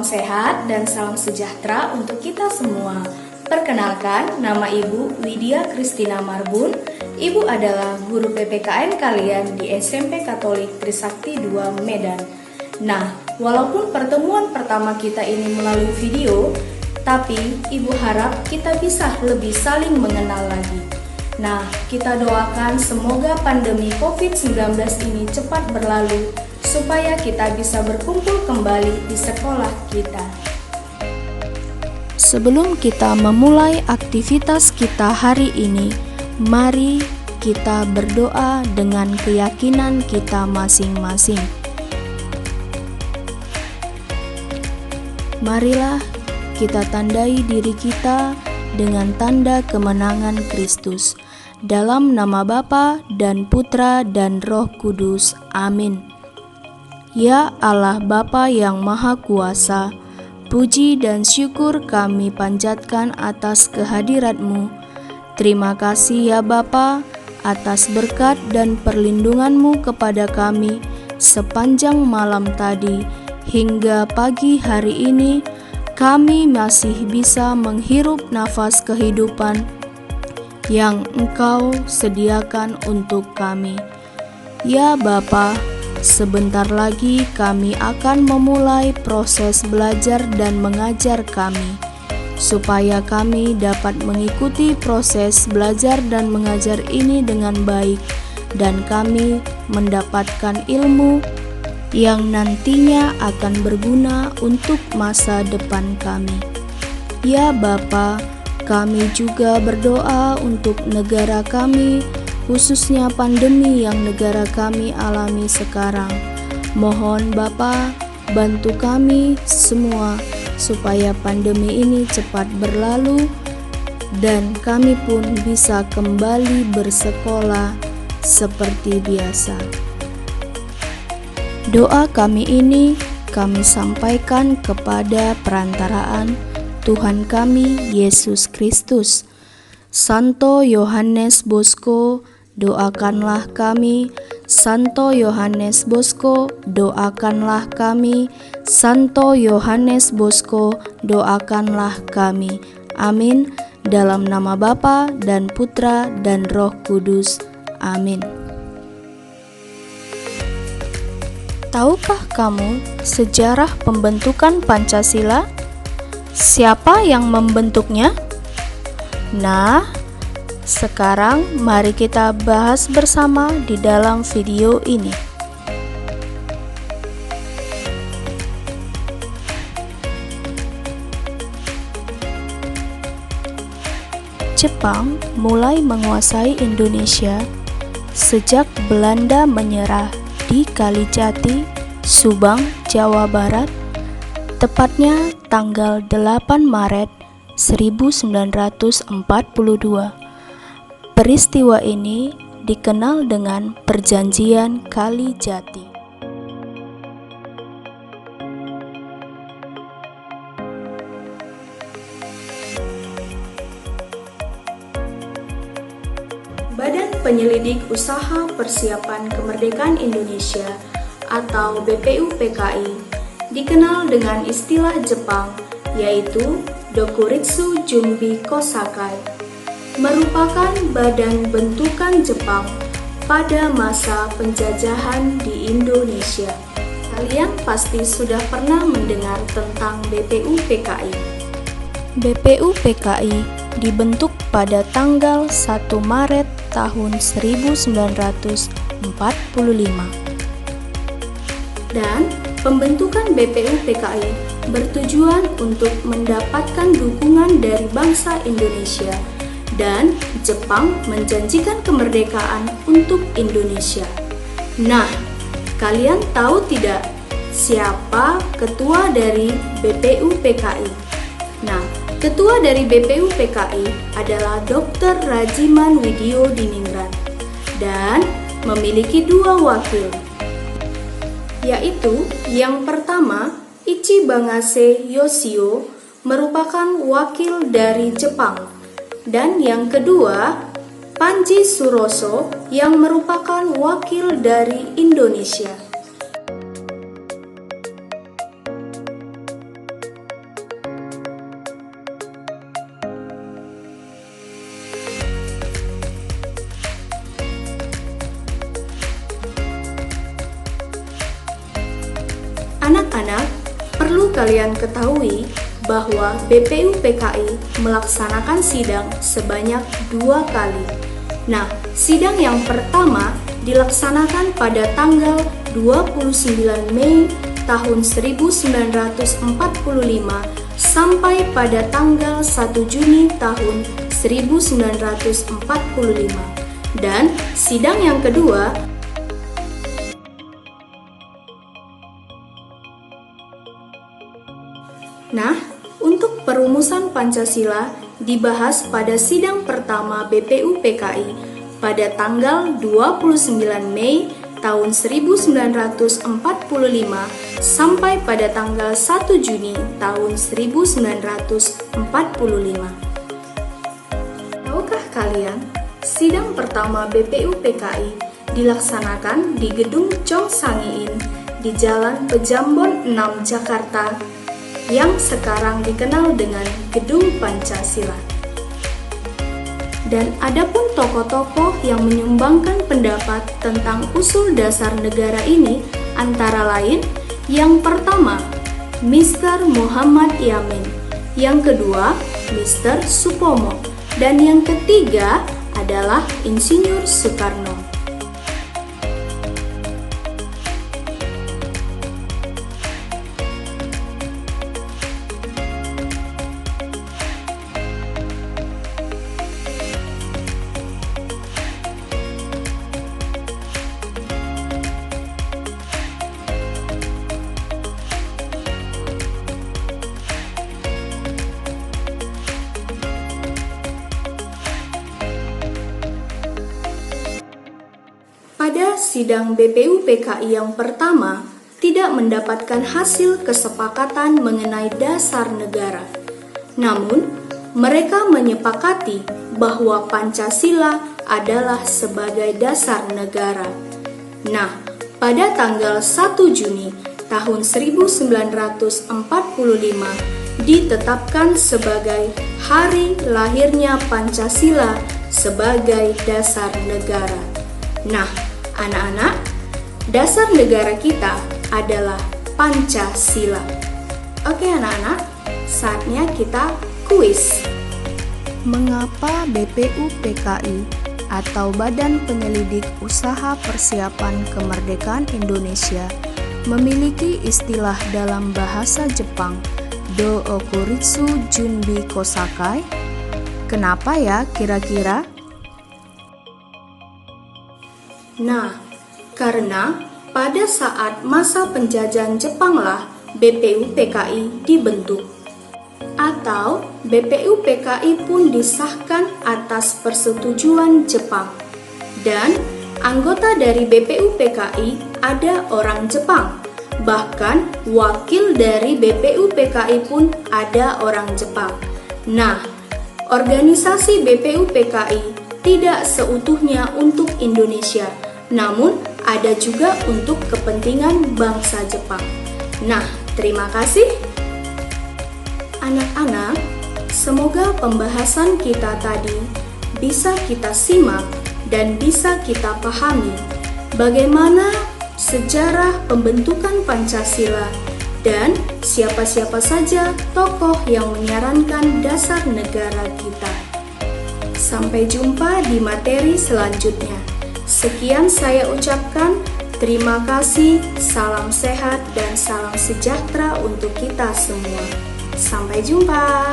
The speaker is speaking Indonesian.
sehat dan salam sejahtera untuk kita semua. Perkenalkan, nama Ibu Widya Kristina Marbun. Ibu adalah guru PPKN kalian di SMP Katolik Trisakti 2 Medan. Nah, walaupun pertemuan pertama kita ini melalui video, tapi Ibu harap kita bisa lebih saling mengenal lagi. Nah, kita doakan semoga pandemi COVID-19 ini cepat berlalu, supaya kita bisa berkumpul kembali di sekolah kita. Sebelum kita memulai aktivitas kita hari ini, mari kita berdoa dengan keyakinan kita masing-masing. Marilah kita tandai diri kita dengan tanda kemenangan Kristus. Dalam nama Bapa dan Putra dan Roh Kudus. Amin. Ya Allah Bapa yang Maha Kuasa, puji dan syukur kami panjatkan atas kehadirat-Mu. Terima kasih ya Bapa atas berkat dan perlindungan-Mu kepada kami sepanjang malam tadi hingga pagi hari ini. Kami masih bisa menghirup nafas kehidupan yang Engkau sediakan untuk kami. Ya Bapa, sebentar lagi kami akan memulai proses belajar dan mengajar kami, supaya kami dapat mengikuti proses belajar dan mengajar ini dengan baik, dan kami mendapatkan ilmu yang nantinya akan berguna untuk masa depan kami. Ya Bapa, kami juga berdoa untuk negara kami, khususnya pandemi yang negara kami alami sekarang. Mohon Bapa, bantu kami semua supaya pandemi ini cepat berlalu dan kami pun bisa kembali bersekolah seperti biasa. Doa kami ini kami sampaikan kepada perantaraan Tuhan kami Yesus Kristus. Santo Yohanes Bosco, doakanlah kami. Santo Yohanes Bosco, doakanlah kami. Santo Yohanes Bosco, doakanlah kami. Amin. Dalam nama Bapa dan Putra dan Roh Kudus. Amin. Tahukah kamu sejarah pembentukan Pancasila? Siapa yang membentuknya? Nah, sekarang mari kita bahas bersama di dalam video ini. Jepang mulai menguasai Indonesia sejak Belanda menyerah di Kalijati, Subang, Jawa Barat, tepatnya tanggal 8 Maret 1942. Peristiwa ini dikenal dengan Perjanjian Kalijati. Badan Penyelidik Usaha Persiapan Kemerdekaan Indonesia atau BPUPKI dikenal dengan istilah Jepang, yaitu Dokuritsu Junbi Kosakai, merupakan badan bentukan Jepang pada masa penjajahan di Indonesia. Kalian pasti sudah pernah mendengar tentang BPUPKI. BPUPKI dibentuk pada tanggal 1 Maret tahun 1945. Dan pembentukan BPUPKI bertujuan untuk mendapatkan dukungan dari bangsa Indonesia, dan Jepang menjanjikan kemerdekaan untuk Indonesia. Nah, kalian tahu tidak siapa ketua dari BPUPKI? Nah, ketua dari BPUPKI adalah Dr. Rajiman Widyodiningrat dan memiliki 2 wakil, yaitu yang pertama Ichibangase Yoshio merupakan wakil dari Jepang, dan yang kedua Panji Suroso yang merupakan wakil dari Indonesia. kalian ketahui bahwa BPUPKI melaksanakan sidang sebanyak 2 kali. Nah, sidang yang pertama dilaksanakan pada tanggal 29 Mei tahun 1945 sampai pada tanggal 1 Juni tahun 1945. Dan sidang yang kedua untuk perumusan Pancasila dibahas pada sidang pertama BPUPKI pada tanggal 29 Mei tahun 1945 sampai pada tanggal 1 Juni tahun 1945. Tahukah kalian, sidang pertama BPUPKI dilaksanakan di Gedung Chong Sangiin di Jalan Pejambon 6 Jakarta yang sekarang dikenal dengan Gedung Pancasila. Dan adapun tokoh-tokoh yang menyumbangkan pendapat tentang usul dasar negara ini antara lain, yang pertama, Mr. Muhammad Yamin, yang kedua, Mr. Supomo, dan yang ketiga adalah Insinyur Soekarno. Pada sidang BPUPKI yang pertama, tidak mendapatkan hasil kesepakatan mengenai dasar negara. Namun, mereka menyepakati bahwa Pancasila adalah sebagai dasar negara. Nah, pada tanggal 1 Juni tahun 1945 ditetapkan sebagai hari lahirnya Pancasila sebagai dasar negara. Nah, anak-anak, dasar negara kita adalah Pancasila. Oke anak-anak, saatnya kita kuis. Mengapa BPUPKI atau Badan Penyelidik Usaha Persiapan Kemerdekaan Indonesia memiliki istilah dalam bahasa Jepang Do Okuritsu Junbi Kosakai? Kenapa ya kira-kira? Nah, karena pada saat masa penjajahan Jepanglah BPUPKI dibentuk. Atau BPUPKI pun disahkan atas persetujuan Jepang. Dan anggota dari BPUPKI ada orang Jepang. Bahkan wakil dari BPUPKI pun ada orang Jepang. Nah, organisasi BPUPKI tidak seutuhnya untuk Indonesia, namun ada juga untuk kepentingan bangsa Jepang. Nah, terima kasih. Anak-anak, semoga pembahasan kita tadi bisa kita simak dan bisa kita pahami bagaimana sejarah pembentukan Pancasila dan siapa-siapa saja tokoh yang menyarankan dasar negara kita. Sampai jumpa di materi selanjutnya. Sekian saya ucapkan, terima kasih, salam sehat dan salam sejahtera untuk kita semua. Sampai jumpa.